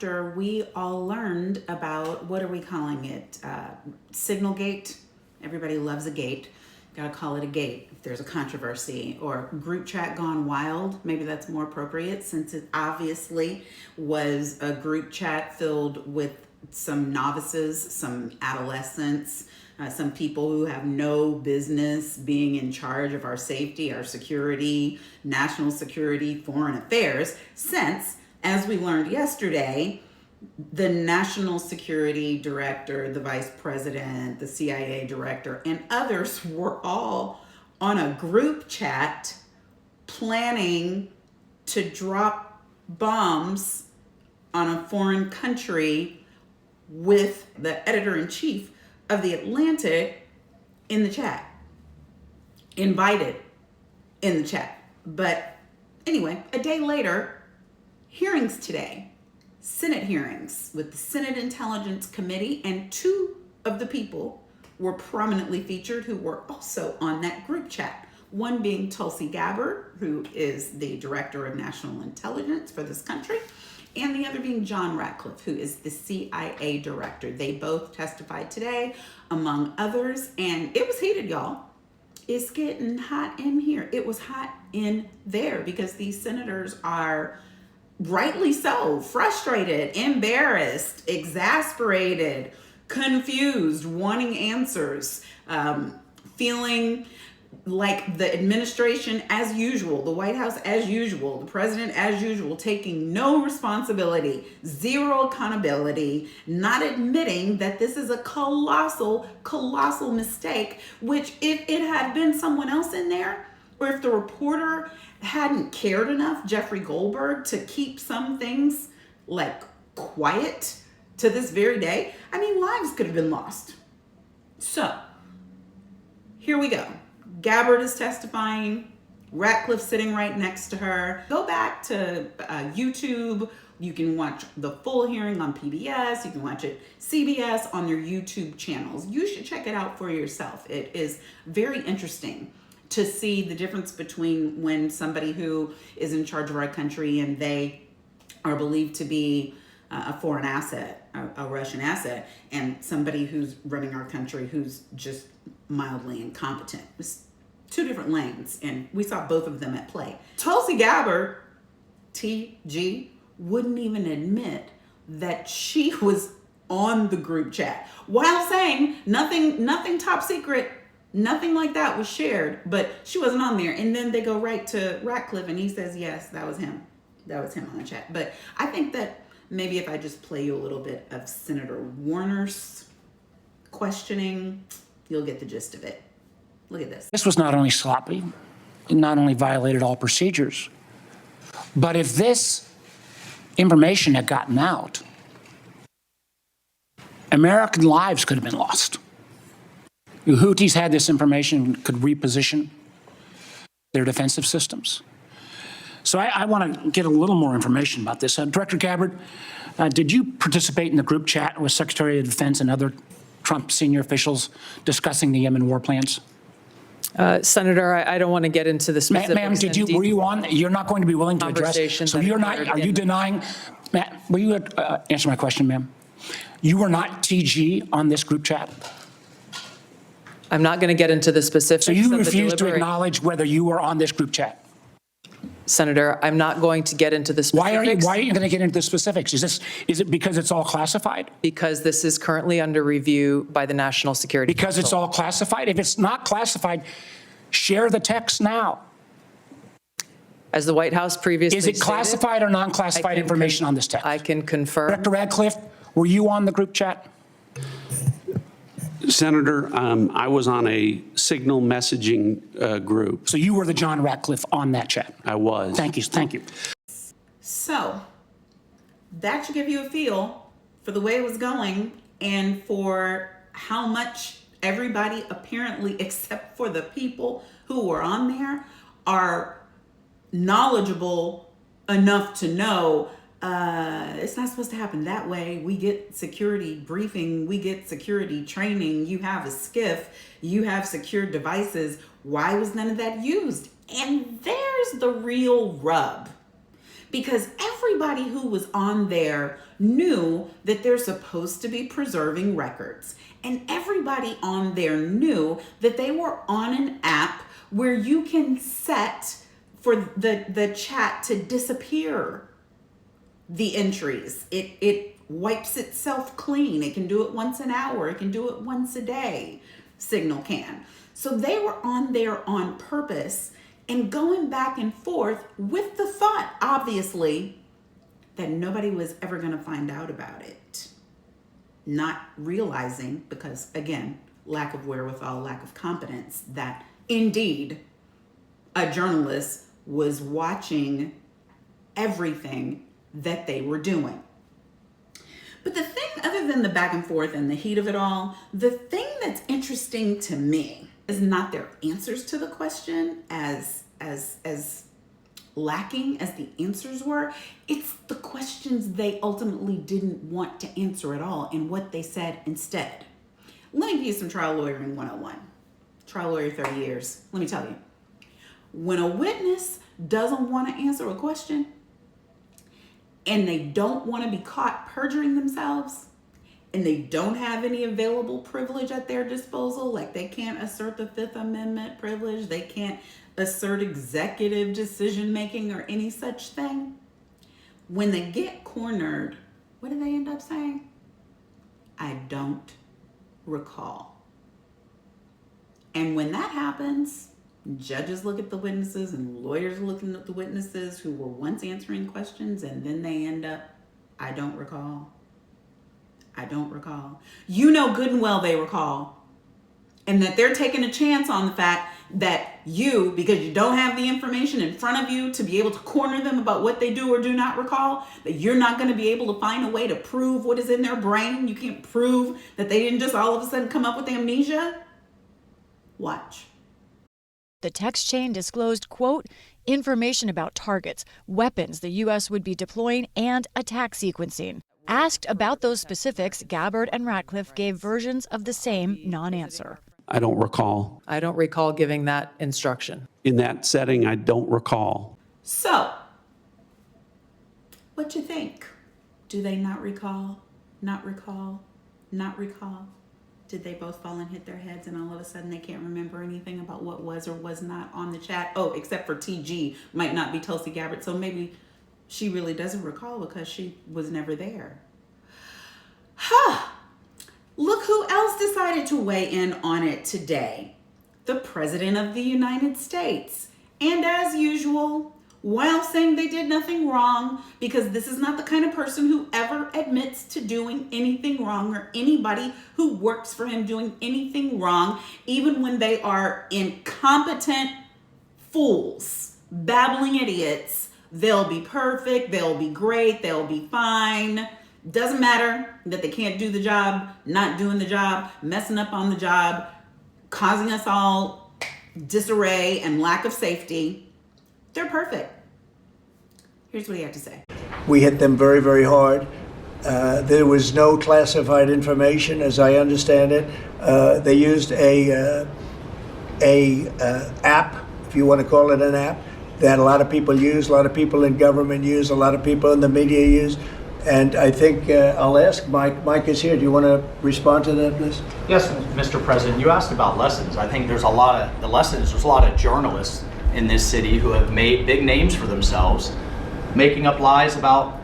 after we all learned about, what are we calling it? SignalGate. Everybody loves a gate. Gotta call it a gate if there's a controversy. Or group chat gone wild. Maybe that's more appropriate, since it obviously was a group chat filled with some novices, some adolescents, some people who have no business being in charge of our safety, our security, national security, foreign affairs, since, as we learned yesterday, the national security director, the vice president, the CIA director, and others were all on a group chat planning to drop bombs on a foreign country with the editor-in-chief of the Atlantic in the chat, invited in the chat. But anyway, a day later, hearings today, Senate hearings with the Senate Intelligence Committee, and two of the people were prominently featured who were also on that group chat. One being Tulsi Gabbard, who is the Director of National Intelligence for this country, and the other being John Ratcliffe, who is the CIA director. They both testified today, among others, and it was heated, y'all. It's getting hot in here. It was hot in there because these senators are rightly so frustrated, embarrassed, exasperated, confused, wanting answers, feeling like the administration as usual, the White House as usual, the president as usual, taking no responsibility, zero accountability, not admitting that this is a colossal mistake, which if it had been someone else in there, or if the reporter hadn't cared enough, Jeffrey Goldberg, to keep some things like quiet to this very day, I mean, lives could have been lost. So here we go. Gabbard is testifying, Ratcliffe sitting right next to her. Go back to YouTube. You can watch the full hearing on PBS. You can watch it CBS on their YouTube channels. You should check it out for yourself. It is very interesting to see the difference between when somebody who is in charge of our country and they are believed to be a foreign asset, a Russian asset, and somebody who's running our country who's just mildly incompetent. It's two different lanes, and we saw both of them at play. Tulsi Gabbard, TG, wouldn't even admit that she was on the group chat while saying nothing top secret, nothing like that was shared, but she wasn't on there. And then they go right to Ratcliffe and he says, yes, that was him. That was him on the chat. But I think that maybe if I just play you a little bit of Senator Warner's questioning, you'll get the gist of it. Look at this. This was not only sloppy, it not only violated all procedures, but if this information had gotten out, American lives could have been lost. The Houthis had this information, could reposition their defensive systems. So I want to get a little more information about this. Director Gabbard, did you participate in the group chat with Secretary of Defense and other Trump senior officials discussing the Yemen war plans? Senator, I don't want to get into the specifics. Ma'am, were you on? You're not going to be willing to address. So you're not, are you denying, Matt, will you answer my question, ma'am? You were not TG on this group chat? I'm not going to get into the specifics. So you refuse to acknowledge whether you were on this group chat? Senator, I'm not going to get into the specifics. Why are you going to get into the specifics? Is it because it's all classified? Because this is currently under review by the National Security Because Council. it's all classified? If it's not classified, share the text now. As the White House previously Is it classified stated, or non-classified information on this text? I can confirm. Director Radcliffe, were you on the group chat? Senator, I was on a Signal messaging group. So you were the John Ratcliffe on that chat? I was. Thank you. Thank you. So that should give you a feel for the way it was going and for how much everybody apparently, except for the people who were on there, are knowledgeable enough to know it's not supposed to happen that way. We get security briefing, we get security training, you have a skiff, you have secure devices. Why was none of that used? And there's the real rub. because everybody who was on there knew that they're supposed to be preserving records. And everybody on there knew that they were on an app where you can set for the chat to disappear the entries. It wipes itself clean. It can do it once an hour. It can do it once a day. Signal can. So they were on there on purpose and going back and forth with the thought, obviously, that nobody was ever going to find out about it. Not realizing, because again, lack of wherewithal, lack of competence, that indeed a journalist was watching everything that they were doing. But the thing, other than the back and forth and the heat of it all, the thing that's interesting to me is not their answers to the question as lacking as the answers were. It's the questions they ultimately didn't want to answer at all and what they said instead. Let me give you some trial lawyering 101. Trial lawyer 30 years. Let me tell you. When a witness doesn't want to answer a question and they don't want to be caught perjuring themselves and they don't have any available privilege at their disposal, like they can't assert the Fifth Amendment privilege, they can't assert executive decision making or any such thing, when they get cornered, what do they end up saying? I don't recall. And when that happens, judges look at the witnesses and lawyers looking at the witnesses who were once answering questions, and then they end up, I don't recall. I don't recall. You know good and well they recall. And that they're taking a chance on the fact that you, because you don't have the information in front of you to be able to corner them about what they do or do not recall, that you're not going to be able to find a way to prove what is in their brain. You can't prove that they didn't just all of a sudden come up with amnesia. Watch. The text chain disclosed, quote, information about targets, weapons the U.S. would be deploying, and attack sequencing. Asked about those specifics, Gabbard and Ratcliffe gave versions of the same non-answer. I don't recall. I don't recall giving that instruction. In that setting, I don't recall. So, what you think? Do they not recall? Not recall? Not recall? Did they both fall and hit their heads and all of a sudden they can't remember anything about what was or was not on the chat? Oh, except for TG, might not be Tulsi Gabbard. So maybe she really doesn't recall because she was never there. Look who else decided to weigh in on it today. The President of the United States. And as usual, while saying they did nothing wrong, because this is not the kind of person who ever admits to doing anything wrong, or anybody who works for him doing anything wrong, even when they are incompetent fools, babbling idiots. They'll be perfect, they'll be great, they'll be fine. Doesn't matter that they can't do the job, not doing the job, messing up on the job, causing us all disarray and lack of safety. They're perfect. Here's what he had to say. We hit them very, very hard. There was no classified information, as I understand it. They used a app, if you want to call it an app, that a lot of people use, a lot of people in government use, a lot of people in the media use. And I think I'll ask Mike. Mike is here. Do you want to respond to that, please? Yes, Mr. President. You asked about lessons. I think there's a lot of journalists in this city who have made big names for themselves, making up lies about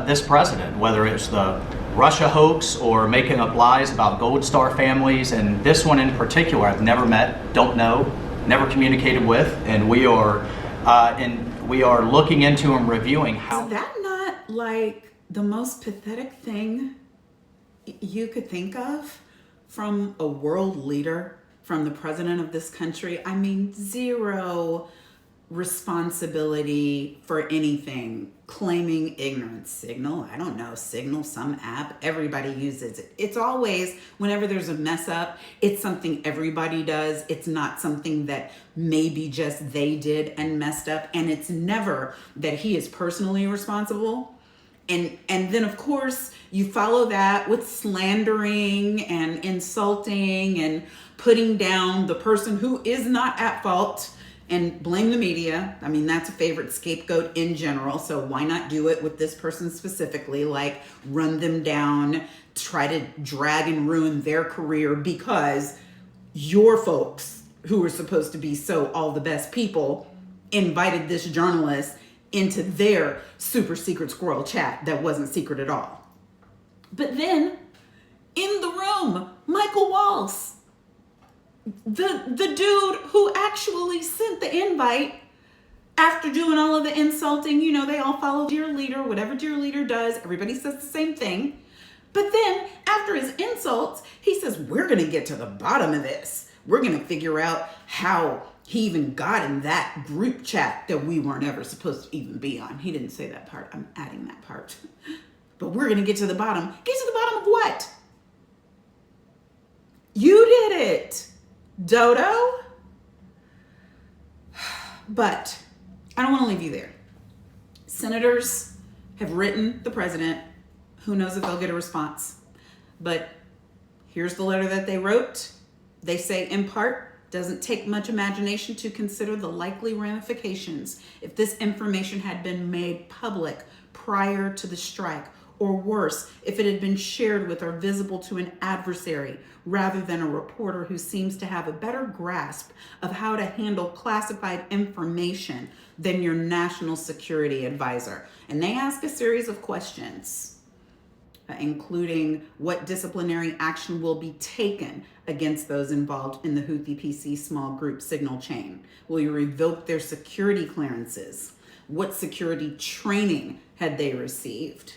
this president, whether it's the Russia hoax or making up lies about Gold Star families. And this one in particular, I've never met, don't know, never communicated with, and we are looking into and reviewing how. Is that not like the most pathetic thing you could think of from a world leader, from the president of this country? I mean, zero responsibility for anything, claiming ignorance. Signal, I don't know, Signal, some app, everybody uses it. It's always, whenever there's a mess up, it's something everybody does. It's not something that maybe just they did and messed up. And it's never that he is personally responsible. And then, of course, you follow that with slandering and insulting and putting down the person who is not at fault and blame the media. I mean, that's a favorite scapegoat in general. So why not do it with this person specifically? Like run them down, try to drag and ruin their career because your folks who are supposed to be so all the best people invited this journalist into their super secret squirrel chat that wasn't secret at all. But then in the room, Michael Waltz, the dude who actually sent the invite after doing all of the insulting, you know, they all follow Dear Leader, whatever Dear Leader does, everybody says the same thing. But then after his insults, he says, we're going to get to the bottom of this. We're going to figure out how he even got in that group chat that we weren't ever supposed to even be on. He didn't say that part. I'm adding that part. But we're going to get to the bottom. Get to the bottom of what? You did it, Dodo. But I don't want to leave you there. Senators have written the president. Who knows if they'll get a response? But here's the letter that they wrote. They say, in part, doesn't take much imagination to consider the likely ramifications if this information had been made public prior to the strike, or worse, if it had been shared with or visible to an adversary rather than a reporter who seems to have a better grasp of how to handle classified information than your national security advisor. And they ask a series of questions, including what disciplinary action will be taken against those involved in the Houthi PC small group signal chain. Will you revoke their security clearances? What security training had they received?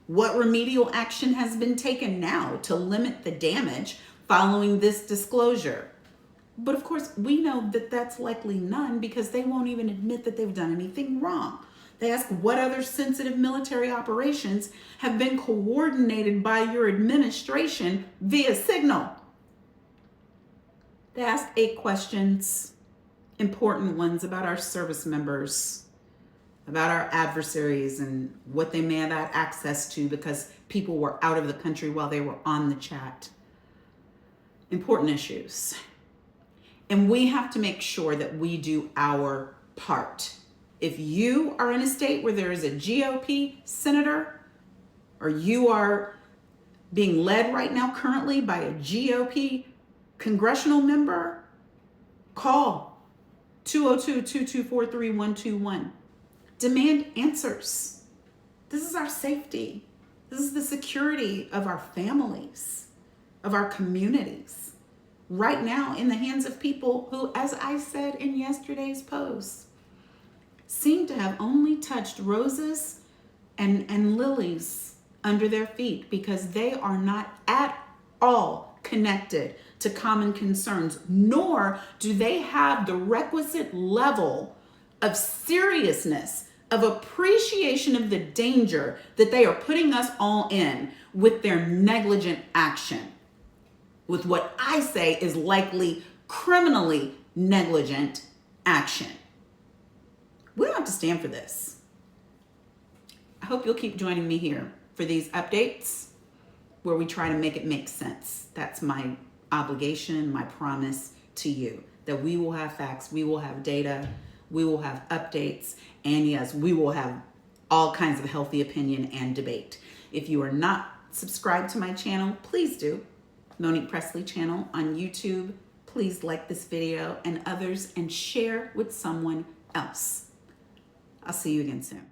What remedial action has been taken now to limit the damage following this disclosure? But of course, we know that that's likely none because they won't even admit that they've done anything wrong. They ask what other sensitive military operations have been coordinated by your administration via Signal. They ask 8 questions, important ones about our service members, about our adversaries and what they may have had access to because people were out of the country while they were on the chat. Important issues. And we have to make sure that we do our part. If you are in a state where there is a GOP senator, or you are being led right now currently by a GOP congressional member, call 202-224-3121. Demand answers. This is our safety. This is the security of our families, of our communities. Right now in the hands of people who, as I said in yesterday's post, seem to have only touched roses and lilies under their feet because they are not at all connected to common concerns, nor do they have the requisite level of seriousness, of appreciation of the danger that they are putting us all in with their negligent action, with what I say is likely criminally negligent action. We don't have to stand for this. I hope you'll keep joining me here for these updates where we try to make it make sense. That's my obligation, my promise to you, that we will have facts, we will have data, we will have updates, and yes, we will have all kinds of healthy opinion and debate. If you are not subscribed to my channel, please do. Monique Pressley channel on YouTube. Please like this video and others and share with someone else. I'll see you again soon.